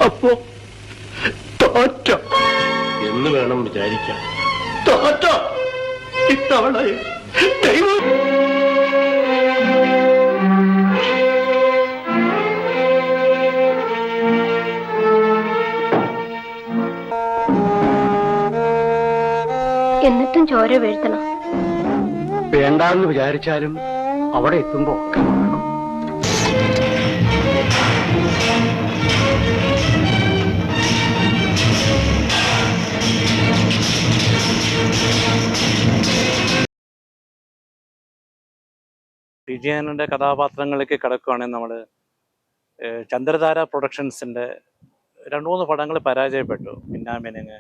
അപ്പോ തോറ്റ എന്ന് വേണം വിചാരിക്കാൻ. തോറ്റ ഇത്തവണ ദൈവം. എന്നിട്ടും ചോര വീഴ്ത്തണം. വേണ്ടാന്ന് വിചാരിച്ചാലും അവിടെ എത്തുമ്പോ ഒക്കെ വിജയനുടെ കഥാപാത്രങ്ങളിലേക്ക് കിടക്കുകയാണെങ്കിൽ നമ്മൾ ചന്ദ്രധാര പ്രൊഡക്ഷൻസിൻ്റെ 2-3 പടങ്ങൾ പരാജയപ്പെട്ടു. മിന്നാമിനുങ്ങ്,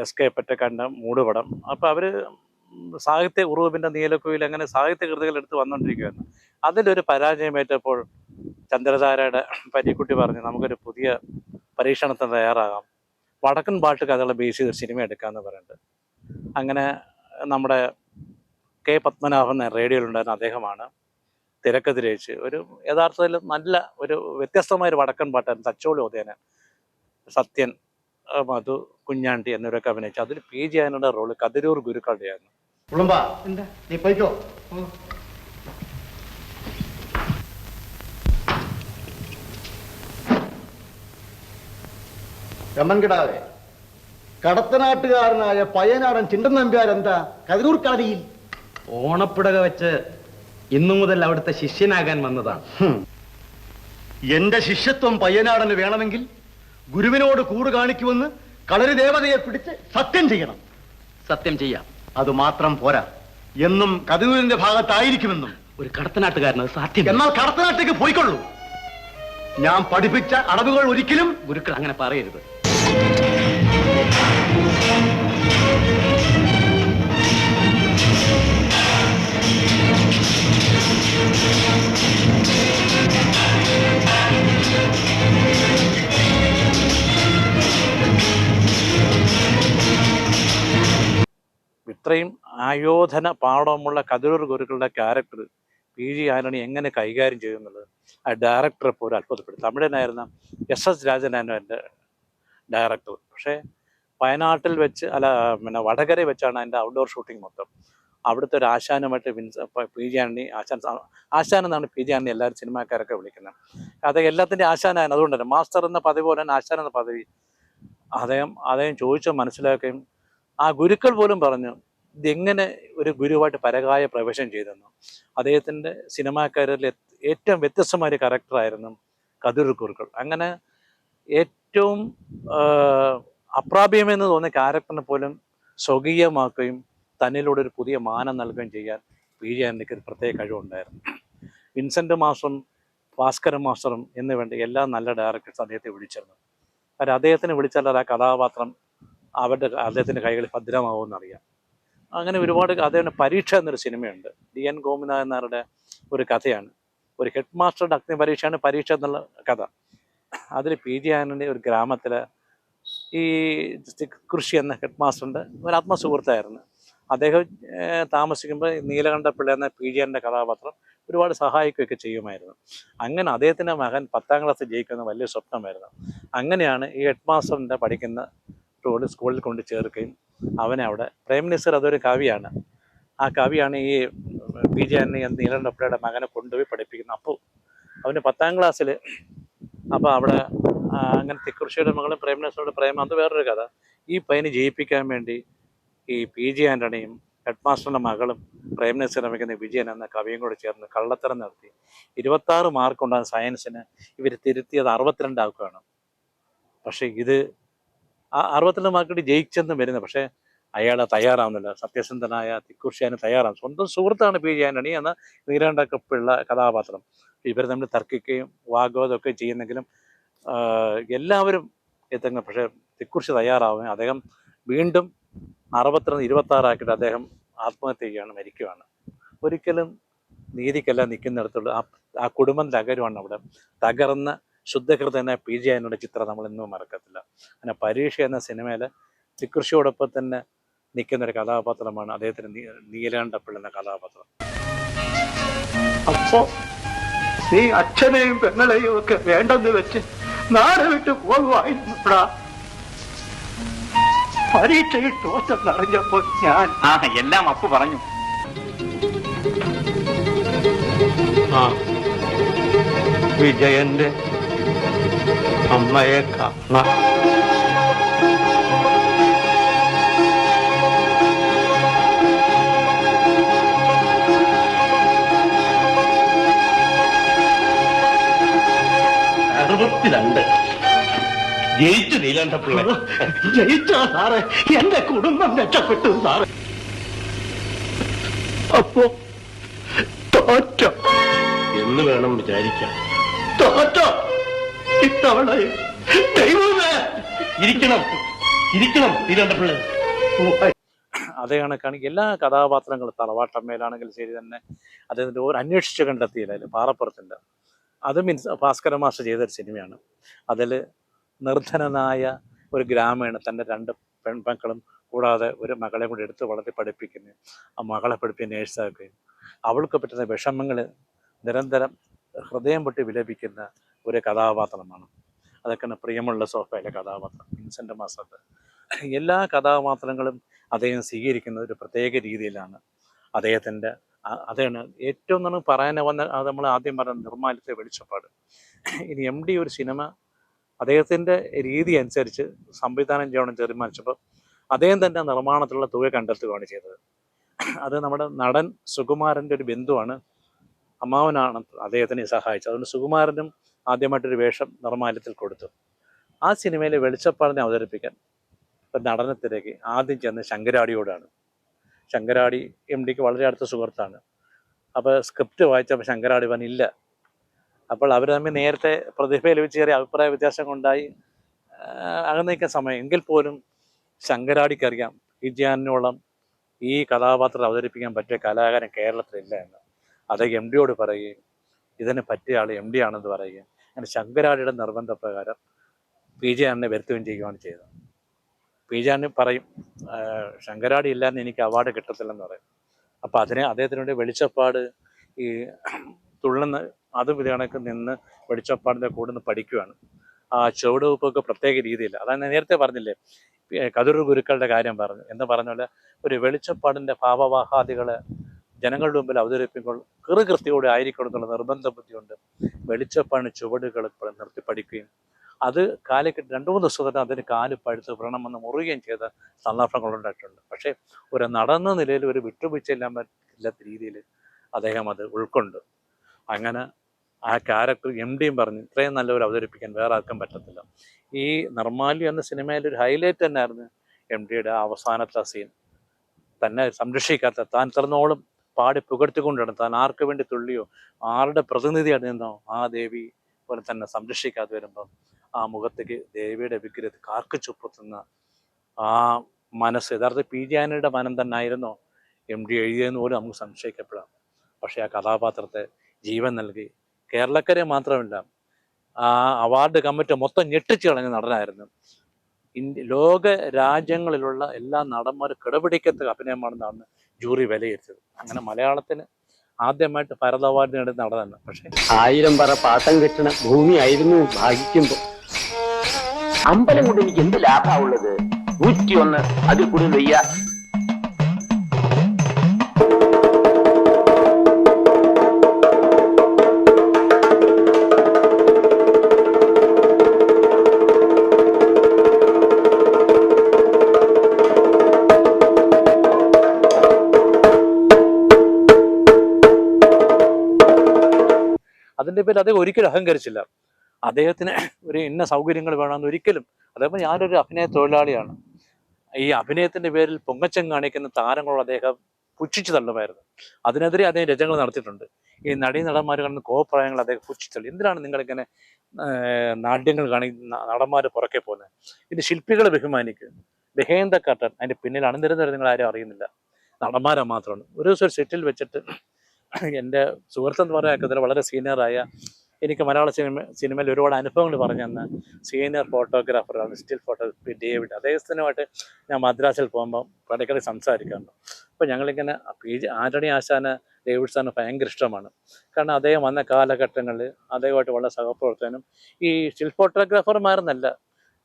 എസ്കേപ്പ് അറ്റ് കണ്ടം, മൂടുപടം. അപ്പോൾ അവർ സാഹിത്യ ഉറൂബിൻ്റെ നീലക്കുയിൽ അങ്ങനെ സാഹിത്യ കൃതികൾ എടുത്ത് വന്നുകൊണ്ടിരിക്കുകയായിരുന്നു. അതിലൊരു പരാജയമേറ്റപ്പോൾ ചന്ദ്രധാരയുടെ പരീക്കുട്ടി പറഞ്ഞ് നമുക്കൊരു പുതിയ പരീക്ഷണത്തിന് തയ്യാറാകാം, വടക്കൻ പാട്ട് കഥകളെ ബേസ് ചെയ്ത് സിനിമ എടുക്കാമെന്ന് പറയുന്നുണ്ട്. അങ്ങനെ നമ്മുടെ കെ പത്മനാഭൻ റേഡിയോയിലുണ്ടായിരുന്ന അദ്ദേഹമാണ് തിരക്കഥ രചിച്ച് ഒരു യഥാർത്ഥത്തിൽ നല്ല ഒരു വ്യത്യസ്തമായൊരു വടക്കൻ പാട്ടായിരുന്നു. തച്ചോളി ഉദയന്, സത്യൻ, മധു, കുഞ്ഞാണ്ടി എന്നിവരൊക്കെ അഭിനയിച്ചു. അതിൽ പി ജി ആനയുടെ റോള് കതിരൂർ ഗുരുക്കളുടെ ആയിരുന്നു. നീ പോയിക്കോ. രമൻകിടാവേ, കടത്തനാട്ടുകാരനായ പയ്യനാടൻ ചിണ്ടൻ നമ്പ്യാരെന്താ കതിരൂർ കളരിയിൽ? ഓണപ്പുടക വെച്ച് ഇന്നു മുതൽ അവിടുത്തെ ശിഷ്യനാകാൻ വന്നതാണ്. എന്റെ ശിഷ്യത്വം പയ്യനാടന് വേണമെങ്കിൽ ഗുരുവിനോട് കൂറ് കാണിക്കുമെന്ന് കളരി ദേവതയെ പിടിച്ച് സത്യം ചെയ്യണം. സത്യം ചെയ്യാം. അത് മാത്രം പോരാ, എന്നും കതിരൂരിന്റെ ഭാഗത്തായിരിക്കുമെന്നും. ഒരു കടത്തനാട്ടുകാരനത് സാധ്യം. എന്നാൽ കടത്തനാട്ടേക്ക് പോയിക്കൊള്ളൂ. ഞാൻ പഠിപ്പിച്ച അടവുകൾ ഒരിക്കലും ഗുരുക്കൾ അങ്ങനെ പറയരുത്. ഇത്രയും ആയോധന പാഠമുള്ള കതിരൂർ ഗുരുക്കളുടെ ക്യാരക്ടർ പി ജി ആന്റണി എങ്ങനെ കൈകാര്യം ചെയ്യുന്നുള്ളത് ആ ഡയറക്ടറെ പോലും അത്ഭുതപ്പെടും. തമിഴനായിരുന്ന എസ് രാജനായിരുന്നു എൻ്റെ ഡയറക്ടർ. പക്ഷേ വയനാട്ടിൽ വെച്ച് പിന്നെ വടകര വെച്ചാണ് എൻ്റെ ഔട്ട്ഡോർ ഷൂട്ടിംഗ് മൊത്തം. അവിടുത്തെ ഒരു ആശാനുമായിട്ട് പി ജി ആന്റണി ആശാൻ എന്നാണ് പി ജി ആന്റണി എല്ലാവരും സിനിമാക്കാരൊക്കെ വിളിക്കുന്നത്. അത് എല്ലാത്തിൻ്റെ ആശാനാണ്. അതുകൊണ്ട് തന്നെ മാസ്റ്റർ എന്ന പദവി പോലെ തന്നെ ആശാൻ എന്ന പദവി അദ്ദേഹം ചോദിച്ച് മനസ്സിലാക്കുകയും ആ ഗുരുക്കൾ പോലും പറഞ്ഞു ഇതെങ്ങനെ ഒരു ഗുരുവായിട്ട് പരകായ പ്രവേശനം ചെയ്തെന്നു. അദ്ദേഹത്തിൻ്റെ സിനിമാക്കാരിൽ ഏറ്റവും വ്യത്യസ്തമായ ഒരു കറക്ടറായിരുന്നു കതിരൂർ ഗുരുക്കൾ. അങ്ങനെ ഏറ്റവും അപ്രാപ്യമെന്ന് തോന്നിയ ക്യാരക്ടറിനെ പോലും സ്വകീയമാക്കുകയും തന്നിലൂടെ ഒരു പുതിയ മാനം നൽകുകയും ചെയ്യാൻ പി ജി ആന്റണിക്ക് ഒരു പ്രത്യേക കഴിവുണ്ടായിരുന്നു. വിൻസെൻ്റ് മാസ്റ്ററും ഭാസ്കരൻ മാസ്റ്ററും എന്ന് വേണ്ട എല്ലാ നല്ല ഡയറക്ടേഴ്സ് അദ്ദേഹത്തെ വിളിച്ചിരുന്നു. കാരണം അദ്ദേഹത്തിന് വിളിച്ചാൽ ആ കഥാപാത്രം അദ്ദേഹത്തിൻ്റെ കൈകളിൽ ഭദ്രമാവുമെന്നറിയാം. അങ്ങനെ ഒരുപാട് അദ്ദേഹം പരീക്ഷ എന്നൊരു സിനിമയുണ്ട്. ഡി എൻ ഗോപിനാഥൻ നായരുടെ ഒരു കഥയാണ്. ഒരു ഹെഡ് മാസ്റ്ററുടെ അഗ്നി പരീക്ഷയാണ് പരീക്ഷ എന്നുള്ള കഥ. അതിൽ പി ജി ആന്റണി ഒരു ഗ്രാമത്തിലെ ഈ കൃഷി എന്ന ഹെഡ് മാസ്റ്ററിൻ്റെ ഒരു ആത്മസുഹൃത്തായിരുന്നു. അദ്ദേഹം താമസിക്കുമ്പോൾ നീലകണ്ഠപിള്ള എന്ന പി ജി ആന്റണിയുടെ കഥാപാത്രം ഒരുപാട് സഹായിക്കുകയൊക്കെ ചെയ്യുമായിരുന്നു. അങ്ങനെ അദ്ദേഹത്തിൻ്റെ മകൻ 10ാം ക്ലാസ് ജയിക്കുന്ന വലിയ സ്വപ്നമായിരുന്നു. അങ്ങനെയാണ് ഈ ഹെഡ് മാസ്റ്ററിൻ്റെ പഠിക്കുന്ന സ്കൂളിൽ കൊണ്ട് ചേർക്കുകയും അവനെ അവിടെ പ്രേംനസീർ അതൊരു കവിയാണ്. ആ കവിയാണ് ഈ പി ജി ആന്റണി എന്ന നീലകണ്ഠപിള്ളയുടെ മകനെ കൊണ്ടുപോയി പഠിപ്പിക്കുന്നത്. അപ്പോൾ അവന് 10ാം ക്ലാസ്സിൽ അപ്പോൾ അവിടെ അങ്ങനെ തിക്കുറിശ്ശിയുടെ മകളും പ്രേംനസീറുടെ പ്രേമം അത് വേറൊരു കഥ. ഈ പയ്യനെ ജയിപ്പിക്കാൻ വേണ്ടി ഈ പി ജി ആന്റണിയും ഹെഡ് മാസ്റ്ററിൻ്റെ മകളും പ്രേംനസീർ നിർമ്മിക്കുന്ന വിജയൻ എന്ന കവിയും കൂടെ ചേർന്ന് കള്ളത്തരം നടത്തി 26 മാർക്കുണ്ടാകുന്ന സയൻസിന് ഇവർ തിരുത്തിയത് 62 ആക്കുകയാണ്. പക്ഷേ ഇത് ആ 62 മാർക്കിട്ട് ജയിച്ചെന്നും വരുന്നത്. പക്ഷേ അയാൾ തയ്യാറാവുന്നില്ല. സത്യസന്ധനായ തിക്കുറിശ്ശിയാനും തയ്യാറാവും. സ്വന്തം സുഹൃത്താണ് പി. ജെ ആന്റണി എന്ന നീരാണ്ടക്കപ്പുള്ള കഥാപാത്രം. ഇവർ തമ്മിൽ തർക്കിക്കുകയും വാഗ്വാദമൊക്കെ ചെയ്യുന്നെങ്കിലും എല്ലാവരും എത്തുന്നു. പക്ഷേ തിക്കുറിശ്ശി തയ്യാറാവുകയും അദ്ദേഹം വീണ്ടും 62 26 ആക്കിയിട്ട് അദ്ദേഹം ആത്മഹത്യ ചെയ്യുകയാണ്, മരിക്കുകയാണ്. ഒരിക്കലും നീതിക്കല്ല നിൽക്കുന്നിടത്തുള്ള ആ കുടുംബം തകരുവാണ് അവിടെ. തകർന്ന ശുദ്ധഹൃദയനായ പി. ജെ ആന്റണിയുടെ ചിത്രം നമ്മൾ ഇന്നും മറക്കത്തില്ല. അങ്ങനെ പരീക്ഷ എന്ന സിനിമയിൽ തിക്കുറിശ്ശിയോടൊപ്പം തന്നെ നിൽക്കുന്ന ഒരു കഥാപാത്രമാണ് അദ്ദേഹത്തിന് നീലാണ്ടപ്പിള്ള എന്ന കഥാപാത്രം. അപ്പോ നീ അച്ഛനെയും പെങ്ങളെയും ഒക്കെ വേണ്ടെന്ന് വെച്ച് നാട് വിട്ട് പോകുവായിരുന്നുടാ. പരീക്ഷയിൽ തോറ്റെന്നറിഞ്ഞപ്പോ ഞാൻ എല്ലാം അപ്പു പറഞ്ഞു. വിജയന്റെ അമ്മയെ കാണാം. ജയിച്ചു നീലാണ്ടപ്പിള്ള. ജയിച്ചോ സാറേ? എന്റെ കുടുംബം രക്ഷപ്പെട്ടു സാറേ. അപ്പോ തോറ്റോ എന്ന് വേണം വിചാരിക്കാൻ. തോറ്റോ ഇത്തവണ? ദൈവമേ, ഇരിക്കണം നീലാണ്ടപ്പിള്ള. അതേ കണക്കാണ് എല്ലാ കഥാപാത്രങ്ങളും. തറവാട്ടമ്മയിലാണെങ്കിൽ ശരി തന്നെ അദ്ദേഹത്തിൻ്റെ ഓരോ അന്വേഷിച്ച് കണ്ടെത്തിയില്ല. പാറപ്പുറത്തിൻ്റെ അത് ഭാസ്കര മാസ്റ്റർ ചെയ്തൊരു സിനിമയാണ്. അതിൽ നിർധനനായ ഒരു ഗ്രാമീണ തൻ്റെ 2 പെൺമക്കളും കൂടാതെ ഒരു മകളെ കൂടി എടുത്ത് വളർത്തി പഠിപ്പിക്കുന്നു. ആ മകളെ പഠിപ്പിച്ച് നേഴ്സാക്കുകയും അവൾക്ക് പറ്റുന്ന വിഷമങ്ങൾ നിരന്തരം ഹൃദയം പൊട്ടി വിലപിക്കുന്ന ഒരു കഥാപാത്രമാണ്. അതൊക്കെയാണ് പ്രിയമുള്ള സോഫയിലെ കഥാപാത്രം വിൻസെൻ്റ് മാസ്റ്റർ. എല്ലാ കഥാപാത്രങ്ങളും അദ്ദേഹം സ്വീകരിക്കുന്ന ഒരു പ്രത്യേക രീതിയിലാണ്. അദ്ദേഹത്തിൻ്റെ അതാണ് ഏറ്റവും നമ്മൾ പറയാൻ വന്ന നമ്മൾ ആദ്യം പറഞ്ഞ നിർമ്മാല്യത്തെ വെളിച്ചപ്പാട്. ഇനി MD ഒരു സിനിമ അദ്ദേഹത്തിൻ്റെ രീതി അനുസരിച്ച് സംവിധാനം ചെയ്യണം തീരുമാനിച്ചപ്പോൾ അദ്ദേഹം തന്നെ നിർമ്മാണത്തിലുള്ള തുക കണ്ടെത്തുകയാണ് ചെയ്തത്. അത് നമ്മുടെ നടൻ സുകുമാരൻ്റെ ഒരു ബന്ധുവാണ്, അമ്മാവനാണ് അദ്ദേഹത്തിനെ സഹായിച്ചത്. അതുകൊണ്ട് സുകുമാരനും ആദ്യമായിട്ടൊരു വേഷം നിർമ്മാല്യത്തിൽ കൊടുത്തു. ആ സിനിമയിലെ വെളിച്ചപ്പാടിനെ അവതരിപ്പിക്കാൻ ഒരു നടനെ തിരക്കി ആദ്യം ചെന്ന് ശങ്കരാടിയോടാണ്. ശങ്കരാടി MDക്ക് വളരെ അടുത്ത സുഹൃത്താണ്. അപ്പോൾ സ്ക്രിപ്റ്റ് വായിച്ചപ്പോൾ ശങ്കരാടി പറഞ്ഞില്ല. അപ്പോൾ അവർ തമ്മിൽ നേരത്തെ പ്രതിഭയിൽ വെച്ച് ചെറിയ അഭിപ്രായ വ്യത്യാസം കൊണ്ടായി അകന്നേക്കാൻ സമയം. എങ്കിൽ പോലും ശങ്കരാടിക്കറിയാം വിജയാനോളം ഈ കഥാപാത്രം അവതരിപ്പിക്കാൻ പറ്റിയ കലാകാരൻ കേരളത്തിലില്ല എന്ന്. അത് MDയോട് പറയുകയും ഇതിന് പറ്റിയ ആൾ MD ആണെന്ന് പറയുകയും അങ്ങനെ ശങ്കരാടിയുടെ നിർബന്ധപ്രകാരം പി. ജെ ആന്റണിയെ വരുത്തുകയും ചെയ്യുകയാണ് ചെയ്തത്. പി. ജെ ആന്റണി പറയും ശങ്കരാടി ഇല്ലാന്ന് എനിക്ക് അവാർഡ് കിട്ടത്തില്ലെന്ന് പറയും. അപ്പോൾ അദ്ദേഹത്തിന് വേണ്ടി വെളിച്ചപ്പാട് ഈ തുള്ളുന്ന അതും ഇത് കണക്ക് നിന്ന് വെളിച്ചപ്പാടിൻ്റെ കൂടെ നിന്ന് പഠിക്കുകയാണ്. ആ ചുവടുവെപ്പൊക്കെ പ്രത്യേക രീതിയിൽ. അതാണ് നേരത്തെ പറഞ്ഞില്ലേ കതിർ ഗുരുക്കളുടെ കാര്യം പറഞ്ഞു എന്ന് പറഞ്ഞ പോലെ ഒരു വെളിച്ചപ്പാടിൻ്റെ ഭാവവാഹാദികൾ ജനങ്ങളുടെ മുമ്പിൽ അവതരിപ്പിക്കുമ്പോൾ കൃത്യയോടെ ആയിരിക്കണം എന്നുള്ള നിർബന്ധ ബുദ്ധിയുണ്ട്. വെളിച്ചപ്പാടിന് ചുവടുകൾ നിർത്തി പഠിക്കുകയും അത് കാലിക്കറ്റ് 2-3 ദിവസത്തിന് അതിന് കാല് പഴുത്ത് വ്രണം വന്ന് മുറുകയും ചെയ്ത സന്ദർഭങ്ങളുണ്ടായിട്ടുണ്ട്. പക്ഷേ ഒരു നടന്ന നിലയിൽ ഒരു വിട്ടുവീഴ്ചയില്ലാൻ പറ്റില്ലാത്ത രീതിയിൽ അദ്ദേഹം അത് ഉൾക്കൊണ്ട് അങ്ങനെ ആ ക്യാരക്ടർ MDയും പറഞ്ഞു ഇത്രയും നല്ലവർ അവതരിപ്പിക്കാൻ വേറെ ആർക്കും പറ്റത്തില്ല. ഈ നിർമ്മാല്യം എന്ന സിനിമയിൽ ഒരു ഹൈലൈറ്റ് തന്നെയായിരുന്നു MDയുടെ അവസാനത്തെ സീൻ. തന്നെ സംരക്ഷിക്കാത്ത താൻ തുറന്നോളം പാടി പുകഴ്ത്തിക്കൊണ്ടാണ് താൻ ആർക്ക് വേണ്ടി തുള്ളിയോ ആരുടെ പ്രതിനിധിയാണ് നിന്നോ ആ ദേവി പോലെ തന്നെ സംരക്ഷിക്കാതെ വരുമ്പം ആ മുഖത്തേക്ക് ദേവിയുടെ വിഗ്രഹത്തിൽ കാർക്ക് ചുപ്പത്തുന്ന ആ മനസ്സ് യഥാർത്ഥ പി. ജെ ആന്റണിയുടെ മനം തന്നെ ആയിരുന്നോ MD എഴുതിയെന്ന് പോലും നമുക്ക് സംശയിക്കപ്പെടാം. പക്ഷേ ആ കഥാപാത്രത്തെ ജീവൻ നൽകി കേരളക്കരെ മാത്രമല്ല ആ അവാർഡ് കമ്മിറ്റി മൊത്തം ഞെട്ടിച്ച് കളഞ്ഞ നടനായിരുന്നു. ലോക രാജ്യങ്ങളിലുള്ള എല്ലാ നടന്മാരും കിടപിടിക്കത്ത അഭിനയമാണെന്നാണ് ജൂറി വിലയിരുത്തിയത്. അങ്ങനെ മലയാളത്തിന് ആദ്യമായിട്ട് ഭാരത അവാർഡ് നേടുന്ന നടനാണ്. പക്ഷേ 1000 പറ പാട്ടം കിട്ടണ ഭൂമിയായിരുന്നു ഭാഗിക്കുമ്പോ. അമ്പലം കൊണ്ട് എനിക്ക് എന്ത് ലാഭമുള്ളത്? 101 അതിൽ കൂടുതൽ വയ്യ. അതിൻ്റെ പേരിൽ അദ്ദേഹം ഒരിക്കലും അഹങ്കരിച്ചില്ല. അദ്ദേഹത്തിന് ഒരു ഇന്ന സൗകര്യങ്ങൾ വേണമെന്ന് ഒരിക്കലും. അതേപോലെ ഞാനൊരു അഭിനയ തൊഴിലാളിയാണ്. ഈ അഭിനയത്തിൻ്റെ പേരിൽ പൊങ്ങച്ചം കാണിക്കുന്ന താരങ്ങളോട് അദ്ദേഹം പുച്ഛിച്ചു തള്ളുമായിരുന്നു. അതിനെതിരെ അദ്ദേഹം രചനകൾ നടത്തിയിട്ടുണ്ട്. ഈ നടന്മാർ കാണുന്ന കോപ്രായങ്ങൾ അദ്ദേഹം പുച്ഛിച്ചള്ളി. എന്തിനാണ് നിങ്ങളിങ്ങനെ നാട്യങ്ങൾ നടന്മാർ പുറകെ പോകുന്നത്? ഇത് ശില്പികളെ ബഹുമാനിക്കുക. ബിഹൈൻഡ് ദ കർട്ടൻ അതിൻ്റെ പിന്നിൽ അണിനിരുന്നത് നിങ്ങൾ ആരും അറിയുന്നില്ല, നടന്മാരെ മാത്രമാണ്. ഒരു ദിവസം ഒരു സെറ്റിൽ വെച്ചിട്ട് എൻ്റെ സുഹൃത്തെന്ന് പറയാക്കതിൽ വളരെ സീനിയറായ, എനിക്ക് മലയാള സിനിമയിൽ ഒരുപാട് അനുഭവങ്ങൾ പറഞ്ഞു തന്ന സീനിയർ ഫോട്ടോഗ്രാഫറാണ്, സ്റ്റിൽ ഫോട്ടോഗ്രാഫി ഡേവിഡ്. അദ്ദേഹത്തിനുമായിട്ട് ഞാൻ മദ്രാസിൽ പോകുമ്പോൾ ഇടയ്ക്കിടെ സംസാരിക്കാറുണ്ട്. അപ്പോൾ ഞങ്ങളിങ്ങനെ ആന്റണി ആശാന് ഡേവിഡ് സാറിന് ഭയങ്കര ഇഷ്ടമാണ്. കാരണം അദ്ദേഹം വന്ന കാലഘട്ടങ്ങളിൽ അദ്ദേഹമായിട്ട് വളരെ സഹപ്രവർത്തനം. ഈ സ്റ്റിൽ ഫോട്ടോഗ്രാഫർമാരെന്നല്ല,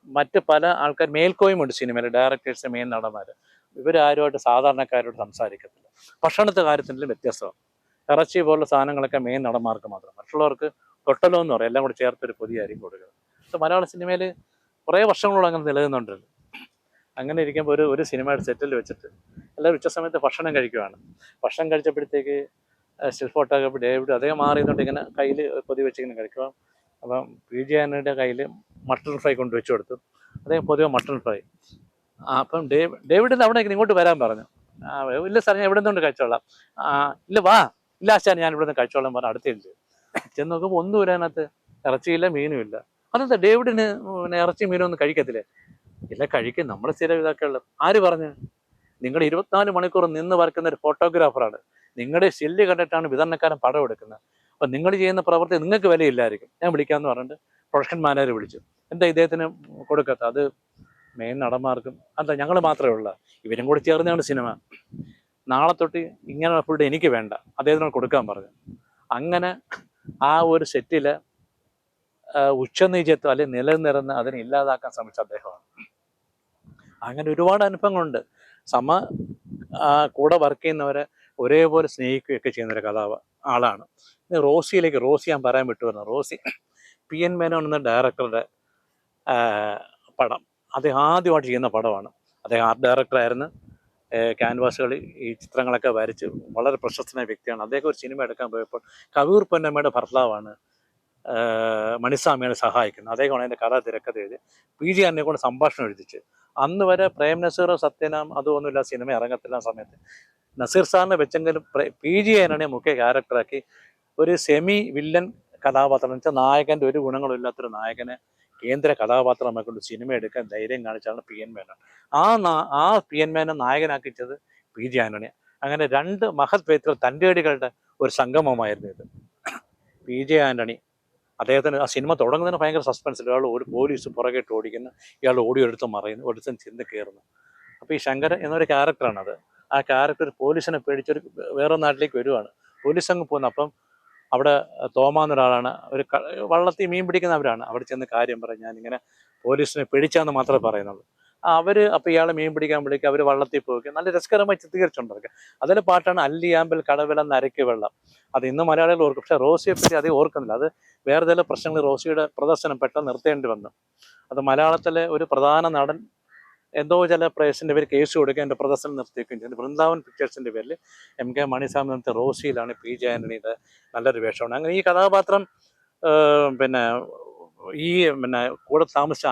മറ്റ് പല ആൾക്കാർ മേൽക്കോയ്മുണ്ട് സിനിമയിൽ, ഡയറക്ടേഴ്സ്, മെയിൻ നടന്മാർ. ഇവരാരുമായിട്ട് സാധാരണക്കാരോട് സംസാരിക്കത്തില്ല. ഭക്ഷണത്തെ കാര്യത്തിലും വ്യത്യസ്തമാണ്. ഇറച്ചി പോലുള്ള സാധനങ്ങളൊക്കെ മെയിൻ നടന്മാർക്ക് മാത്രം, മറ്റുള്ളവർക്ക് തൊട്ടലോ എന്ന് പറയും, എല്ലാം കൂടി ചേർത്തൊരു പൊതി ആയിരിക്കും കൊടുക്കുന്നത്. പക്ഷെ മലയാള സിനിമയിൽ കുറേ വർഷങ്ങളോളം അങ്ങനെ നിലനിന്നുണ്ടല്ലോ. അങ്ങനെ ഇരിക്കുമ്പോൾ ഒരു സിനിമയുടെ സെറ്റിൽ വെച്ചിട്ട് എല്ലാവരും ഉച്ച സമയത്ത് ഭക്ഷണം കഴിക്കുവാണ്. ഭക്ഷണം കഴിച്ചപ്പോഴത്തേക്ക് സ്റ്റിൽ ഫോട്ടോഗ്രാഫി ഡേവിഡ് അദ്ദേഹം മാറിയതുകൊണ്ട് ഇങ്ങനെ കയ്യിൽ പൊതി വെച്ചിങ്ങനെ കഴിക്കുക. അപ്പം PG ആന്റണിയുടെ കയ്യിൽ മട്ടൺ ഫ്രൈ കൊണ്ട് വെച്ച് കൊടുത്തു. അദ്ദേഹം പൊതുവെ മട്ടൺ ഫ്രൈ. അപ്പം ഡേവിഡിന് അവിടെ ഇങ്ങോട്ട് വരാൻ പറഞ്ഞു. ഇല്ല സാർ, ഞാൻ ഇവിടെ നിന്നുകൊണ്ട് കഴിച്ചോളാം. ഇല്ല വാ, ഇല്ല ആശാൻ, ഞാൻ ഇവിടെ നിന്ന് കഴിച്ചോളാം പറഞ്ഞ് അടുത്തില്ല. ചെന്ന് നോക്കുമ്പോൾ ഒന്നും അതിനകത്ത് ഇറച്ചിയില്ല, മീനും ഇല്ല. അതെന്താ ഡേവിഡിന് ഇറച്ചി മീനും ഒന്നും കഴിക്കത്തില്ലേ? ഇല്ല കഴിക്കും, നമ്മുടെ സ്ഥിരം ഇതൊക്കെ ഉള്ളത്. ആര് പറഞ്ഞു? നിങ്ങൾ 24 മണിക്കൂർ നിന്ന് വരക്കുന്ന ഒരു ഫോട്ടോഗ്രാഫറാണ്. നിങ്ങളുടെ സ്റ്റില്ല് കണ്ടിട്ടാണ് വിതരണക്കാരൻ പടം എടുക്കുന്നത്. അപ്പം നിങ്ങൾ ചെയ്യുന്ന പ്രവൃത്തി നിങ്ങൾക്ക് വിലയില്ലായിരിക്കും. ഞാൻ വിളിക്കാമെന്ന് പറഞ്ഞിട്ട് പ്രൊഡക്ഷൻ മാനേജർ വിളിച്ചു. എന്താ ഇദ്ദേഹത്തിന് കൊടുക്കാത്ത? അത് മെയിൻ നടന്മാർക്കും എന്താ ഞങ്ങൾ മാത്രമേ ഉള്ളൂ, ഇവരും കൂടി ചേർന്നാണ് സിനിമ. നാളെ തൊട്ട് ഇങ്ങനെ ഫുഡ് എനിക്ക് വേണ്ട, അദ്ദേഹത്തിനോട് കൊടുക്കാൻ പറഞ്ഞു. അങ്ങനെ ആ ഒരു സെറ്റിൽ ഉച്ചനീചത്വം അല്ലെങ്കിൽ നിലനിന്നിരുന്ന് അതിനെ ഇല്ലാതാക്കാൻ ശ്രമിച്ച അദ്ദേഹമാണ്. അങ്ങനെ ഒരുപാട് അനുഭവങ്ങളുണ്ട്. കൂടെ വർക്ക് ചെയ്യുന്നവരെ ഒരേപോലെ സ്നേഹിക്കുകയൊക്കെ ചെയ്യുന്നൊരു ആളാണ്. റോസി ഞാൻ പറയാൻ വിട്ടുവരുന്നു. റോസി PN മേനോൻ എന്ന ഡയറക്ടറുടെ പടം, അദ്ദേഹം ആദ്യമായിട്ട് ചെയ്യുന്ന പടമാണ്. അദ്ദേഹം ആർട്ട് ഡയറക്ടറായിരുന്നു. ക്യാൻവാസുകൾ, ഈ ചിത്രങ്ങളൊക്കെ വരച്ച് വളരെ പ്രശസ്തനായ വ്യക്തിയാണ്. അദ്ദേഹം ഒരു സിനിമ എടുക്കാൻ പോയപ്പോൾ കവിയൂർ പൊന്നമ്മയുടെ ഭർത്താവാണ് മണിസ്വാമിയെ സഹായിക്കുന്നത്. അദ്ദേഹമാണ് അതിൻ്റെ കഥ തിരക്കഥ എഴുതി. PG ആന്റണിയെ കൊണ്ട് സംഭാഷണം എഴുതിച്ച്. അന്ന് വരെ പ്രേം നസീർ, സത്യനാം അതൊന്നുമില്ല, സിനിമ ഇറങ്ങത്തില്ല സമയത്ത്. നസീർ സാറിനെ വെച്ചെങ്കിലും PG ആന്റണിയെ മുഖ്യ ക്യാരക്ടറാക്കി ഒരു സെമി വില്ലൻ കഥാപാത്രം എന്ന് വെച്ചാൽ നായകൻ്റെ ഒരു ഗുണങ്ങളും ഇല്ലാത്തൊരു നായകനെ കേന്ദ്ര കഥാപാത്രമായി കൊണ്ട് സിനിമ എടുക്കാൻ ധൈര്യം കാണിച്ചാണ് PN മേനോൻ. ആ PN മേനോൻ നായകനാക്കിച്ചത് PG ആന്റണിയെ. അങ്ങനെ 2 മഹത് വ്യക്തികൾ തൻ്റെടികളുടെ ഒരു സംഗമമായിരുന്നു ഇത്. PG ആന്റണി അദ്ദേഹത്തിന് ആ സിനിമ തുടങ്ങുന്നതിന് ഭയങ്കര സസ്പെൻസിൽ. ഇയാൾ ഒരു പോലീസ് പുറകെട്ട് ഓടിക്കുന്നു, ഇയാൾ ഓടിയെടുത്ത് മറയുന്നു, ഒരുത്തൻ ചെന്ന് കയറുന്നു. അപ്പോൾ ഈ ശങ്കരൻ എന്നൊരു ക്യാരക്ടറാണത്. ആ ക്യാരക്ടർ പോലീസിനെ പേടിച്ചൊരു വേറെ നാട്ടിലേക്ക് വരുവാണ്. പോലീസ് അങ്ങ് പോകുന്നു. അപ്പം അവിടെ തോമാന്നൊരാളാണ്, ഒരു വള്ളത്തിൽ മീൻ പിടിക്കുന്നവരാണ്. അവിടെ ചെന്ന് കാര്യം പറയും, ഞാനിങ്ങനെ പോലീസിനെ പിടിച്ചാന്ന് മാത്രമേ പറയുന്നുള്ളൂ. അപ്പോൾ ഇയാളെ മീൻ പിടിക്കാൻ വിളിക്കുക, അവർ വള്ളത്തിൽ പോവുക. നല്ല രസകരമായി ചിത്രീകരിച്ചുണ്ടാക്കുക. അതിലെ പാട്ടാണ് അല്ലിയാമ്പൽ കടവില നരയ്ക്ക് വെള്ളം. അത് ഇന്ന് മലയാളികൾ ഓർക്കും, പക്ഷേ റോസിയെ പറ്റി അത് ഓർക്കുന്നില്ല. അത് വേറെ ചില പ്രശ്നങ്ങൾ, റോസിയുടെ പ്രദർശനം പെട്ടെന്ന് നിർത്തേണ്ടി വന്നു. അത് മലയാളത്തിലെ ഒരു പ്രധാന നടൻ എന്തോ ചില പ്രേസിൻ്റെ പേര് കേസ് കൊടുക്കുക, എൻ്റെ പ്രദർശനം നിർത്തിവെക്കുകയും ചെയ്തു. വൃന്ദാവൻ പിക്ചേഴ്സിൻ്റെ പേരിൽ MK മണിസ്വാമി നിർത്തിയ റോസിയിലാണ് PG ആന്റണിയുടെ നല്ലൊരു വേഷമാണ്. അങ്ങനെ ഈ കഥാപാത്രം കൂടെ താമസിച്ച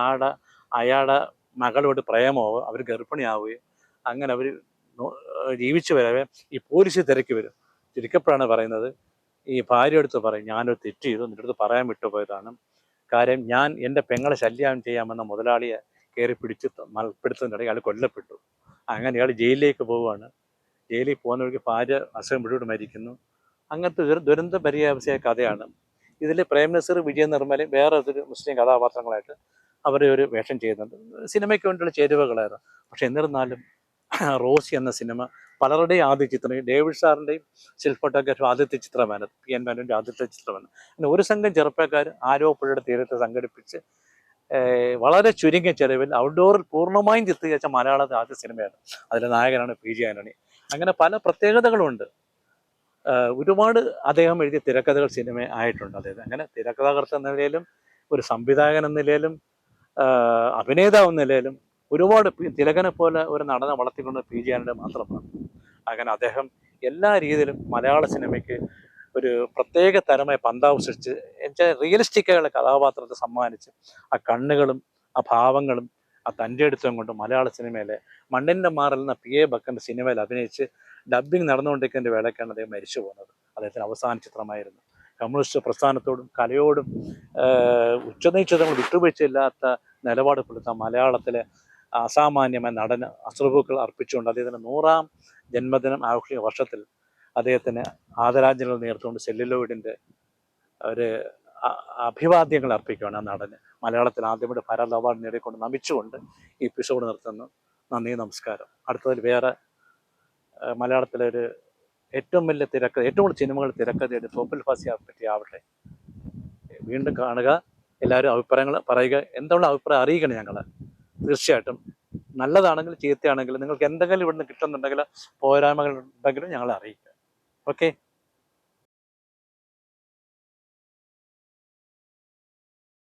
അയാളുടെ മകളോട് പ്രേമമാവുക, അവർ ഗർഭിണിയാവുകയും അങ്ങനെ അവർ ജീവിച്ചു വരവേ ഈ പോലീസ് തിരക്കി വരും. തിരിക്കപ്പോഴാണ് പറയുന്നത്, ഈ ഭാര്യ അടുത്ത് പറയും, ഞാനൊരു തെറ്റ് ചെയ്തു, നിൻ്റെ അടുത്ത് പറയാൻ വിട്ടുപോയതാണ്. കാര്യം ഞാൻ എൻ്റെ പെങ്ങളെ ശല്യം ചെയ്യാമെന്ന മുതലാളിയെ കയറി പിടിച്ച് മൽപ്പിടുത്തതിനിടയിൽ അയാൾ കൊല്ലപ്പെട്ടു. അങ്ങനെ ഇയാൾ ജയിലിലേക്ക് പോവുകയാണ്. ജയിലിൽ പോകുന്ന വഴിക്ക് ഭാര്യ അസുഖം പിടിപെട്ട് മരിക്കുന്നു. അങ്ങനത്തെ ദുരന്ത പര്യാവസായ കഥയാണ്. ഇതിൽ പ്രേം നസീർ, വിജയ നിർമ്മല വേറെ ഒരു മുസ്ലിം കഥാപാത്രങ്ങളായിട്ട് അവർ ഒരു വേഷം ചെയ്യുന്നുണ്ട്. സിനിമയ്ക്ക് വേണ്ടിയുള്ള ചേരുവകളായിരുന്നു. പക്ഷെ എന്നിരുന്നാലും റോസി എന്ന സിനിമ പലരുടെയും ആദ്യ ചിത്രം, ഡേവിഡ് സാറിൻ്റെയും സ്റ്റിൽ ഫോട്ടോഗ്രാഫി ആദ്യത്തെ ചിത്രമാണ്, PN മേനോൻ്റെ ആദ്യത്തെ ചിത്രമാണ്. പിന്നെ ഒരു സംഘം ചെറുപ്പക്കാർ ആരോ പുഴയുടെ തീരത്ത് സംഘടിപ്പിച്ച് വളരെ ചുരുങ്ങിയ ചെലവിൽ ഔട്ട്ഡോറിൽ പൂർണ്ണമായും ചിത്രീകരിച്ച മലയാളത്തിലെ ആദ്യ സിനിമയാണ്. അതിലെ നായകനാണ് PG ആന്റണി. അങ്ങനെ പല പ്രത്യേകതകളുമുണ്ട്. ഒരുപാട് അദ്ദേഹം എഴുതിയ തിരക്കഥകൾ സിനിമ ആയിട്ടുണ്ട്. അദ്ദേഹം അങ്ങനെ തിരക്കഥാകൃത്ത് എന്ന നിലയിലും ഒരു സംവിധായകൻ എന്ന നിലയിലും അഭിനേതാവ് എന്ന നിലയിലും ഒരുപാട് തിലകനെ പോലെ ഒരു നടനെ വളർത്തിക്കൊണ്ട് PG ആന്റണി മാത്രമാണ്. അങ്ങനെ അദ്ദേഹം എല്ലാ രീതിയിലും മലയാള സിനിമയ്ക്ക് ഒരു പ്രത്യേക തരമായ പന്താവ് സൃഷ്ടിച്ച് എന്നുവെച്ചാൽ റിയലിസ്റ്റിക്കായുള്ള കഥാപാത്രത്തെ സമ്മാനിച്ച് ആ കണ്ണുകളും ആ ഭാവങ്ങളും ആ തൻ്റെ എടുത്തം കൊണ്ട് മലയാള സിനിമയിലെ മണ്ണിൻ്റെ മാറിൽ എന്ന പി എ ബക്കറിൻ്റെ സിനിമയിൽ അഭിനയിച്ച് ഡബ്ബിംഗ് നടന്നുകൊണ്ടിരിക്കുന്ന വേളയ്ക്കാണ് അദ്ദേഹം മരിച്ചു പോകുന്നത്. അദ്ദേഹത്തിന് അവസാന ചിത്രമായിരുന്നു. കമ്മ്യൂണിസ്റ്റ് പ്രസ്ഥാനത്തോടും കലയോടും ഉച്ചനീചതകൾ വിട്ടുവീഴ്ചയില്ലാത്ത നിലപാട് പുലർത്താൻ മലയാളത്തിലെ അസാമാന്യമായ നടന് അശ്രുപൂക്കൾ അർപ്പിച്ചുകൊണ്ട് അദ്ദേഹത്തിൻ്റെ 100ാം ജന്മദിനം ആഘോഷിക്കുന്ന വർഷത്തിൽ അദ്ദേഹത്തിന് ആദരാഞ്ജലികൾ നേർത്തുകൊണ്ട് സെല്ലുലോയിഡിൻ്റെ ഒരു അഭിവാദ്യങ്ങൾ അർപ്പിക്കുകയാണ് ആ നടന്. മലയാളത്തിൽ ആദ്യമായിട്ട് ഭാരത് അവാർഡ് നേടിക്കൊണ്ട് നമിച്ചുകൊണ്ട് ഈ എപ്പിസോഡ് നിർത്തുന്നു. നന്ദി, നമസ്കാരം. അടുത്തതിൽ വേറെ മലയാളത്തിലെ ഒരു ഏറ്റവും വലിയ ഏറ്റവും കൂടുതൽ സിനിമകൾ തിരക്കഥയുടെ തോപ്പിൽ ഫാസിയെ പറ്റി ആവട്ടെ. വീണ്ടും കാണുക, എല്ലാവരും അഭിപ്രായങ്ങൾ പറയുക, എന്തുള്ള അഭിപ്രായം അറിയിക്കണം ഞങ്ങളെ. തീർച്ചയായിട്ടും നല്ലതാണെങ്കിലും ചീത്തയാണെങ്കിലും നിങ്ങൾക്ക് എന്തെങ്കിലും ഇവിടുന്ന് കിട്ടുന്നുണ്ടെങ്കിൽ പോരായ്മകൾ ഉണ്ടെങ്കിലും ഞങ്ങളെ അറിയിക്കുക. ഓക്കെ.